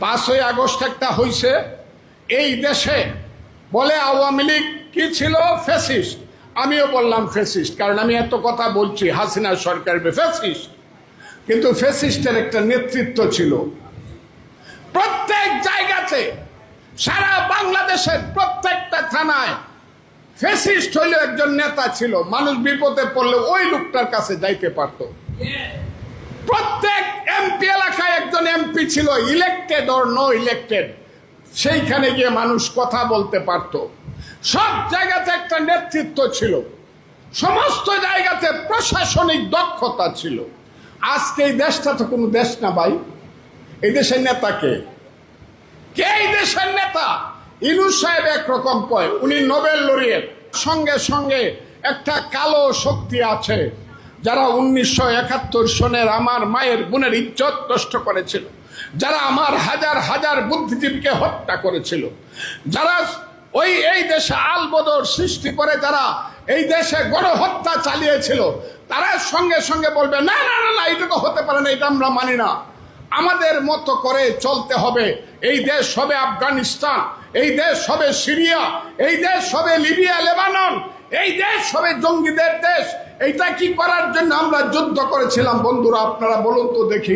5ই August একটা হইছে এই দেশে, বলে আওয়ামী লীগ কি ছিল, ফ্যাসিস্ট। আমিও বললাম ফ্যাসিস্ট, কারণ আমি এত কথা বলছি হাসিনা সরকার ফ্যাসিস্ট, কিন্তু ফ্যাসিস্টের একটা নেতৃত্ব ছিল প্রত্যেক জায়গাতে। সারা বাংলাদেশের প্রত্যেকটা থানায় ফ্যাসিস্ট হইলে একজন নেতা ছিল, মানুষ বিপদে পড়লে ওই লোকটার কাছে যাইতে পারত। প্রত্যেক এমপি এলাকায় একজন এমপি ছিল, ইলেক্টেড অর নো ইলেক্টেড, সেইখানে গিয়ে মানুষ কথা বলতে পারত। সব জায়গাতে একটা নেতৃত্ব ছিল, সমস্ত জায়গাতে প্রশাসনিক দক্ষতা ছিল। আজকে এই দেশটা তো কোনো দেশ না ভাই। এই দেশের নেতা কে? কে এই দেশের নেতা? ইউনূস সাহেব একরকম কয়, উনি নোবেল লরিয়েট। সঙ্গে সঙ্গে একটা কালো শক্তি আছে যারা 1971 সনের আমার মায়ের বোনের ইজ্জত নষ্ট করেছিল, যারা আমার হাজার হাজার বুদ্ধিজীবীকে হত্যা করেছিল, যারা এই দেশে আলবদর সৃষ্টি করে যারা এই দেশে গণহত্যা চালিয়েছিল, তারা সঙ্গে সঙ্গে বলবে না না না না, এইটুকু হতে পারে না, এটা আমরা মানি না, আমাদের মতো করে চলতে হবে। এই দেশ হবে আফগানিস্তান, এই দেশ হবে সিরিয়া, এই দেশ হবে লিবিয়া লেবানন, এই দেশ হবে জঙ্গিদের দেশ। এইটা কি করার জন্য আমরা যুদ্ধ করেছিলাম বন্ধুরা? আপনারা বলুন তো দেখি।